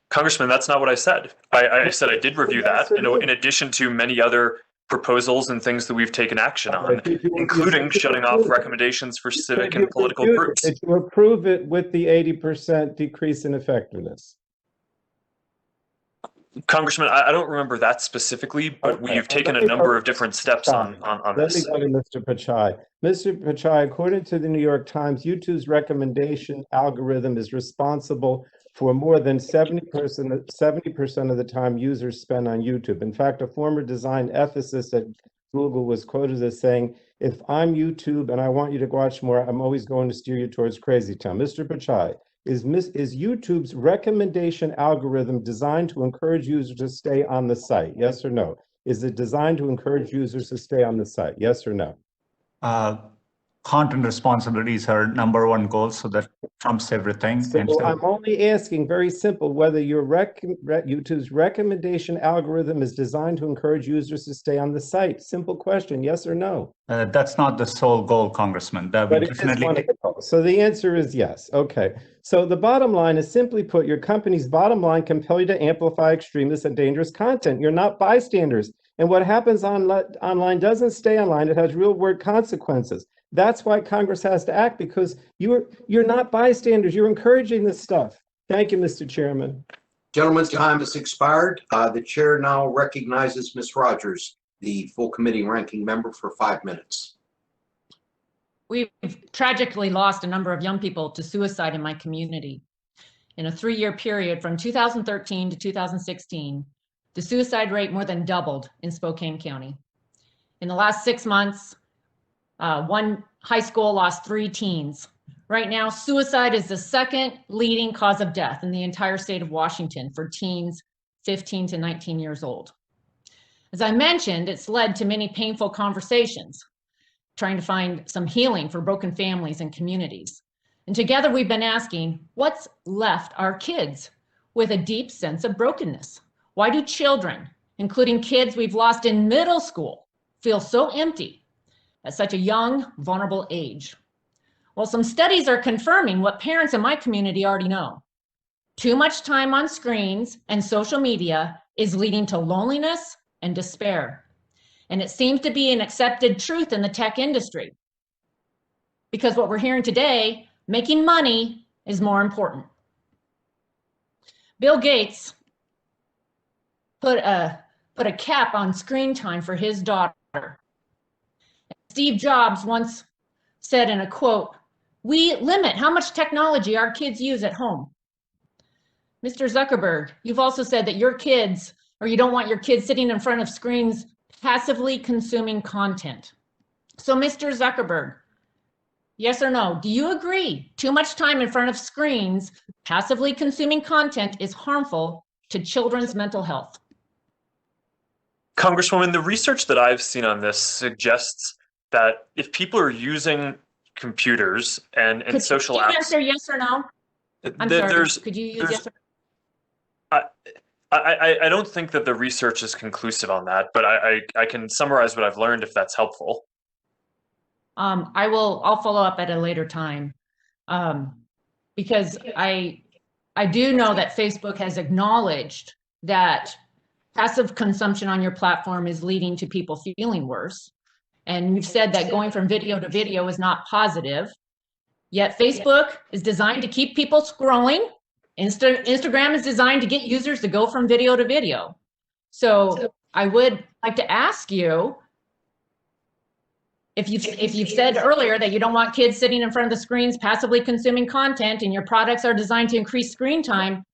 Congressman, that's not what I said. I said I did review that, in addition to many other proposals and things that we've taken action on, including shutting off recommendations for civic and political groups. Did you approve it with the 80% decrease in effectiveness? Congressman, I don't remember that specifically, but we've taken a number of different steps on this. Let me go to Mr. Pachai. Mr. Pachai, according to the New York Times, YouTube's recommendation algorithm is responsible for more than 70% of the time users spend on YouTube. In fact, a former design ethicist at Google was quoted as saying, "If I'm YouTube and I want you to watch more, I'm always going to steer you towards Crazy Town." Mr. Pachai, is YouTube's recommendation algorithm designed to encourage users to stay on the site? Yes or no? Is it designed to encourage users to stay on the site? Yes or no? Content responsibility is our #1 goal, so that trumps everything. So I'm only asking, very simple, whether your YouTube's recommendation algorithm is designed to encourage users to stay on the site. Simple question, yes or no? That's not the sole goal, Congressman. That but it is one of the goals. So the answer is yes. Okay. So the bottom line is, simply put, your company's bottom line compel you to amplify extremist and dangerous content. You're not bystanders. And what happens online doesn't stay online. It has real-world consequences. That's why Congress has to act, because you're not bystanders. You're encouraging this stuff. Thank you, Mr. Chairman. Gentleman's time has expired. The chair now recognizes Ms. Rogers, the full committee ranking member, for 5 minutes. We've tragically lost a number of young people to suicide in my community. In a 3-year period from 2013 to 2016, the suicide rate more than doubled in Spokane County. In the last 6 months, one high school lost 3 teens. Right now, suicide is the second leading cause of death in the entire state of Washington for teens 15 to 19 years old. As I mentioned, it's led to many painful conversations, trying to find some healing for broken families and communities. And together we've been asking, what's left our kids with a deep sense of brokenness? Why do children, including kids we've lost in middle school, feel so empty at such a young, vulnerable age? Well, some studies are confirming what parents in my community already know. Too much time on screens and social media is leading to loneliness and despair. And it seems to be an accepted truth in the tech industry. Because what we're hearing today, making money is more important. Bill Gates put a cap on screen time for his daughter. Steve Jobs once said in a quote, "We limit how much technology our kids use at home." Mr. Zuckerberg, you've also said that your kids, or you don't want your kids sitting in front of screens passively consuming content. So Mr. Zuckerberg, yes or no, do you agree too much time in front of screens passively consuming content is harmful to children's mental health? Congresswoman, the research that I've seen on this suggests that if people are using computers and social apps— Could you answer yes or no? I'm sorry, could you use yes or no? I don't think that the research is conclusive on that, but I can summarize what I've learned if that's helpful. I'll follow up at a later time, because I do know that Facebook has acknowledged that passive consumption on your platform is leading to people feeling worse. And you've said that going from video to video is not positive, yet Facebook is designed to keep people scrolling. Instagram is designed to get users to go from video to video. So I would like to ask you, if you've said earlier that you don't want kids sitting in front of the screens passively consuming content and your products are designed to increase screen time,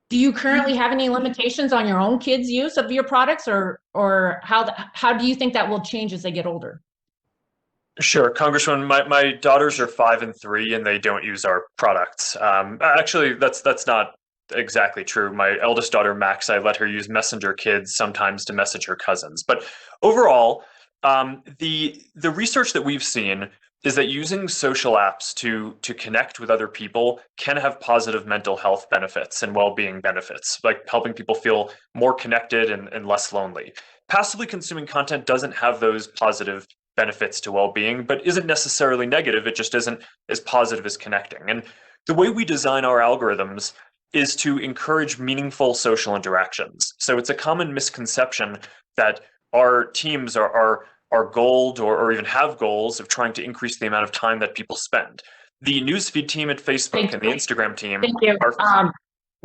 do you currently have any limitations on your own kids' use of your products, or how do you think that will change as they get older? Sure, Congresswoman, my daughters are 5 and 3, and they don't use our products. Actually, that's not exactly true. My eldest daughter, Max, I let her use Messenger Kids sometimes to message her cousins. But overall, the research that we've seen is that using social apps to connect with other people can have positive mental health benefits and well-being benefits, like helping people feel more connected and less lonely. Passively consuming content doesn't have those positive benefits to well-being, but isn't necessarily negative. It just isn't as positive as connecting. And the way we design our algorithms is to encourage meaningful social interactions. So it's a common misconception that our teams are goaled or even have goals of trying to increase the amount of time that people spend. The newsfeed team at Facebook and the Instagram team. Thank you.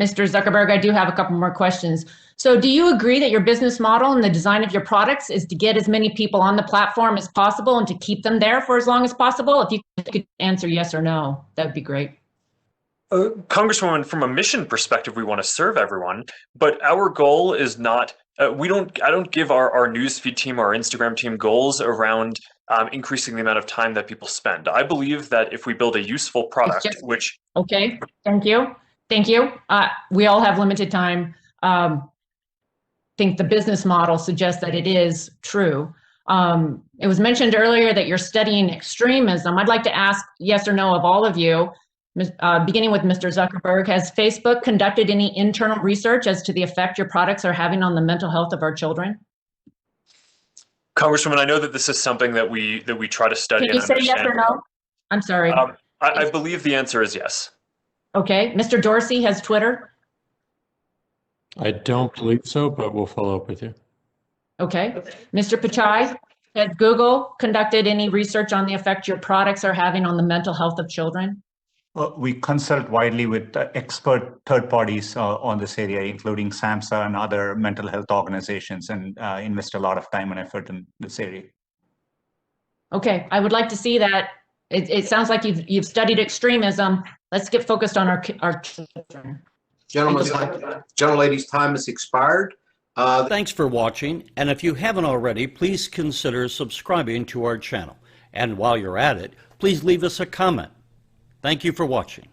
Mr. Zuckerberg, I do have a couple more questions. So do you agree that your business model and the design of your products is to get as many people on the platform as possible and to keep them there for as long as possible? If you could answer yes or no, that would be great. Congresswoman, from a mission perspective, we want to serve everyone, but our goal is not, I don't give our newsfeed team or our Instagram team goals around increasing the amount of time that people spend. I believe that if we build a useful product, Okay, thank you. Thank you. We all have limited time. I think the business model suggests that it is true. It was mentioned earlier that you're studying extremism. I'd like to ask yes or no of all of you, beginning with Mr. Zuckerberg. Has Facebook conducted any internal research as to the effect your products are having on the mental health of our children? Congresswoman, I know that this is something that we try to study. Can you say yes or no? I'm sorry. I believe the answer is yes. Okay. Mr. Dorsey has Twitter? I don't believe so, but we'll follow up with you. Okay. Mr. Pichai, has Google conducted any research on the effect your products are having on the mental health of children? We consult widely with expert third parties on this area, including SAMHSA and other mental health organizations, and invest a lot of time and effort in this area. Okay, I would like to see that. It sounds like you've studied extremism. Let's get focused on our children. Gentlelady's time has expired. Thanks for watching, and if you haven't already, please consider subscribing to our channel. And while you're at it, please leave us a comment. Thank you for watching.